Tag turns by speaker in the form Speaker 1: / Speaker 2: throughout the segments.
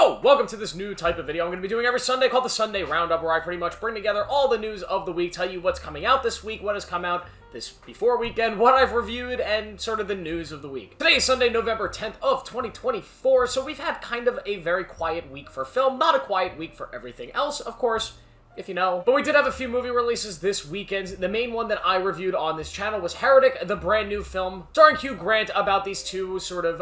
Speaker 1: Hello! Welcome to this new type of video I'm going to be doing every Sunday called the Sunday Roundup, where I pretty much bring together all the news of the week, tell you what's coming out this week, what has come out this before weekend, what I've reviewed, and sort of the news of the week. Today is Sunday, November 10th of 2024, so we've had kind of a very quiet week for film, not a quiet week for everything else, of course, if you know. But we did have a few movie releases this weekend. The main one that I reviewed on this channel was Heretic, the brand new film starring Hugh Grant about these two sort of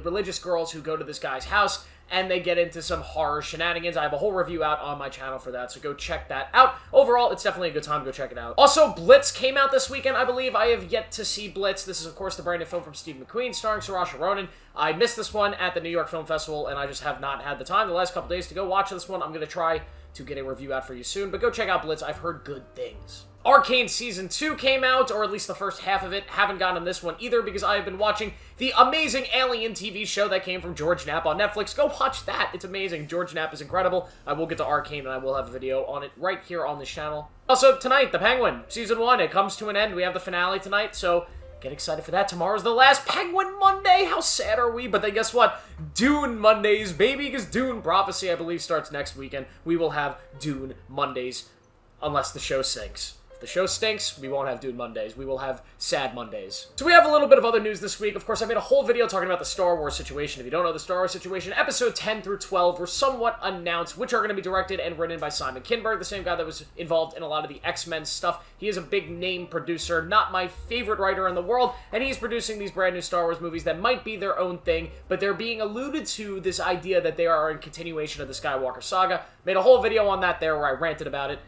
Speaker 1: religious girls who go to this guy's house and they get into some horror shenanigans. I have a whole review out on my channel for that, so go check that out. Overall, it's definitely a good time to go check it out. Also, Blitz came out this weekend, I believe. I have yet to see Blitz. This is, of course, the brand new film from Steve McQueen, starring Saoirse Ronan. I missed this one at the New York Film Festival, and I just have not had the time the last couple days to go watch this one. I'm going to try to get a review out for you soon, but go check out Blitz. I've heard good things. Arcane Season 2 came out, or at least the first half of it. Haven't gotten this one either because I have been watching the amazing Alien TV show that came from George Knapp on Netflix. Go watch that. It's amazing. George Knapp is incredible. I will get to Arcane, and I will have a video on it right here on this channel. Also, tonight, The Penguin, Season 1. It comes to an end. We have the finale tonight, so get excited for that. Tomorrow's the last Penguin Monday. How sad are we? But then guess what? Dune Mondays, baby, because Dune Prophecy, I believe, starts next weekend. We will have Dune Mondays, unless the show sinks. If the show stinks, we won't have Dune Mondays. We will have sad Mondays. So we have a little bit of other news this week. Of course, I made a whole video talking about the Star Wars situation. If you don't know the Star Wars situation, episode 10 through 12 were somewhat announced, which are going to be directed and written by Simon Kinberg, the same guy that was involved in a lot of the X-Men stuff. He is a big name producer, not my favorite writer in the world, and he's producing these brand new Star Wars movies that might be their own thing, but they're being alluded to this idea that they are in continuation of the Skywalker saga. Made a whole video on that there where I ranted about it.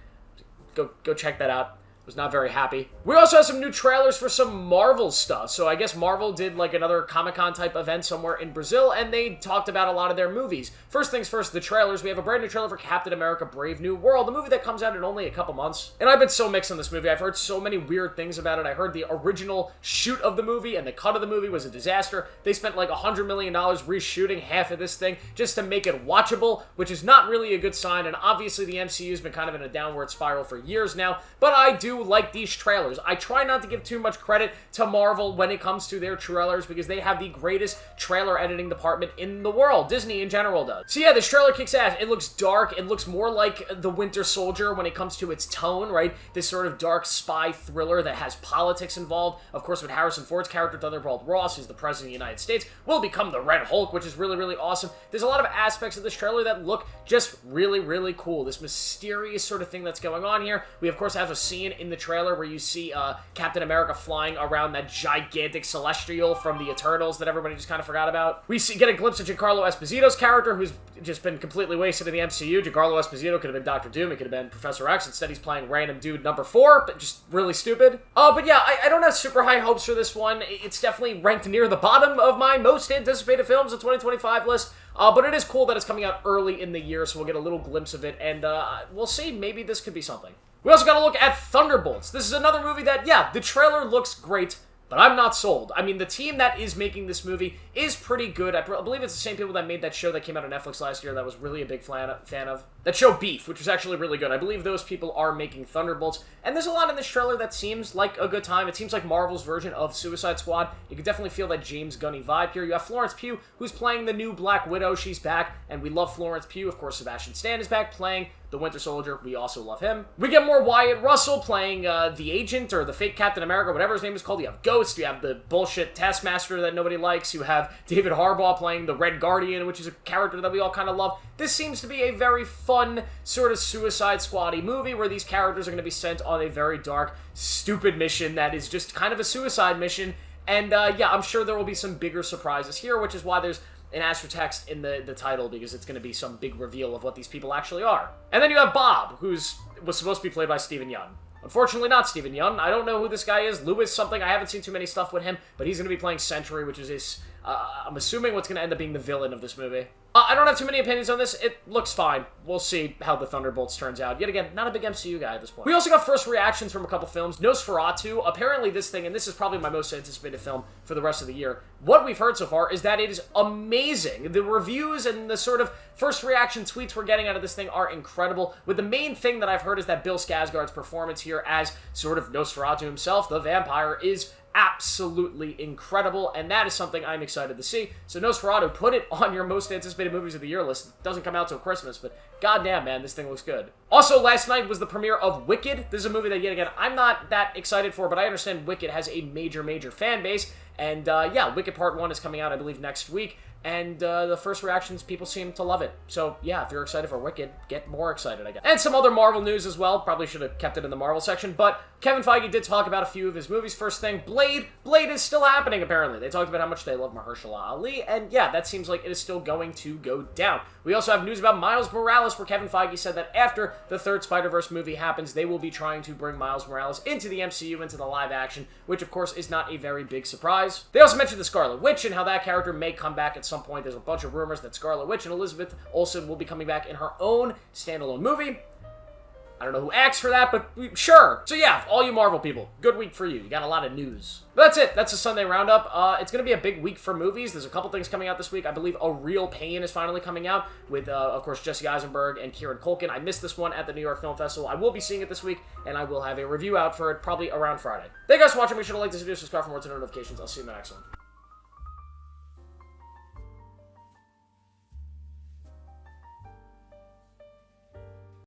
Speaker 1: Go check that out. Was not very happy. We also have some new trailers for some Marvel stuff. So I guess Marvel did like another Comic-Con type event somewhere in Brazil, and they talked about a lot of their movies. First things first, the trailers. We have a brand new trailer for Captain America Brave New World, a movie that comes out in only a couple months. And I've been so mixed on this movie. I've heard so many weird things about it. I heard the original shoot of the movie and the cut of the movie was a disaster. They spent like $100 million reshooting half of this thing just to make it watchable, which is not really a good sign. And obviously the MCU has been kind of in a downward spiral for years now, but I do like these trailers. I try not to give too much credit to Marvel when it comes to their trailers because they have the greatest trailer editing department in the world. Disney in general does. So yeah, this trailer kicks ass. It looks dark. It looks more like The Winter Soldier when it comes to its tone, right? This sort of dark spy thriller that has politics involved. Of course, with Harrison Ford's character, Thunderbolt Ross, who's the President of the United States, will become the Red Hulk, which is really, really awesome. There's a lot of aspects of this trailer that look just really, really cool. This mysterious sort of thing that's going on here. We, of course, have a scene in the trailer where you see Captain America flying around that gigantic Celestial from the Eternals that everybody just kind of forgot about. We get a glimpse of Giancarlo Esposito's character, who's just been completely wasted in the MCU. Giancarlo Esposito could have been Doctor Doom, it could have been Professor X. Instead, he's playing random dude number 4, but just really stupid. But yeah, I don't have super high hopes for this one. It's definitely ranked near the bottom of my most anticipated films of 2025 list. But it is cool that it's coming out early in the year, so we'll get a little glimpse of it, and we'll see. Maybe this could be something. We also got to look at Thunderbolts. This is another movie that, yeah, the trailer looks great, but I'm not sold. I mean, the team that is making this movie is pretty good. I believe it's the same people that made that show that came out on Netflix last year that I was really a big fan of. That show Beef, which was actually really good. I believe those people are making Thunderbolts. And there's a lot in this trailer that seems like a good time. It seems like Marvel's version of Suicide Squad. You can definitely feel that James Gunny vibe here. You have Florence Pugh, who's playing the new Black Widow. She's back, and we love Florence Pugh. Of course, Sebastian Stan is back playing the Winter Soldier. We also love him. We get more Wyatt Russell playing the agent or the fake Captain America, whatever his name is called. You have Ghost. You have the bullshit Taskmaster that nobody likes. You have David Harbaugh playing the Red Guardian, which is a character that we all kind of love. This seems to be a very fun sort of Suicide Squad-y movie where these characters are going to be sent on a very dark, stupid mission that is just kind of a suicide mission. And yeah, I'm sure there will be some bigger surprises here, which is why there's an asterisk in the title, because it's going to be some big reveal of what these people actually are. And then you have Bob, was supposed to be played by Steven Yeun. Unfortunately, not Steven Yeun. I don't know who this guy is. Lewis something. I haven't seen too many stuff with him, but he's going to be playing Sentry, which is his, I'm assuming what's going to end up being the villain of this movie. I don't have too many opinions on this. It looks fine. We'll see how the Thunderbolts turns out. Yet again, not a big MCU guy at this point. We also got first reactions from a couple films. Nosferatu, apparently this thing, and this is probably my most anticipated film for the rest of the year, what we've heard so far is that it is amazing. The reviews and the sort of first reaction tweets we're getting out of this thing are incredible, with the main thing that I've heard is that Bill Skarsgård's performance here as sort of Nosferatu himself, the vampire, is absolutely incredible, and that is something I'm excited to see. So Nosferatu, put it on your most anticipated movies of the year list. It doesn't come out till Christmas, but goddamn, man, this thing looks good. Also, last night was the premiere of Wicked. This is a movie that, yet again, I'm not that excited for, but I understand Wicked has a major, major fan base, and yeah, Wicked Part 1 is coming out, I believe, next week. And the first reactions, people seem to love it. So, yeah, if you're excited for Wicked, get more excited, I guess. And some other Marvel news as well. Probably should have kept it in the Marvel section. But Kevin Feige did talk about a few of his movies. First thing, Blade. Blade is still happening, apparently. They talked about how much they love Mahershala Ali. And, yeah, that seems like it is still going to go down. We also have news about Miles Morales, where Kevin Feige said that after the third Spider-Verse movie happens, they will be trying to bring Miles Morales into the MCU, into the live action, which, of course, is not a very big surprise. They also mentioned the Scarlet Witch and how that character may come back at some point. There's a bunch of rumors that Scarlet Witch and Elizabeth Olsen will be coming back in her own standalone movie. I don't know who asked for that, but sure. So yeah, all you Marvel people, good week for you. You got a lot of news. But that's it. That's the Sunday Roundup. It's going to be a big week for movies. There's a couple things coming out this week. I believe A Real Pain is finally coming out with, of course, Jesse Eisenberg and Kieran Culkin. I missed this one at the New York Film Festival. I will be seeing it this week, and I will have a review out for it probably around Friday. Thank you guys for watching. Make sure to like this video, subscribe for more notifications. I'll see you in the next one.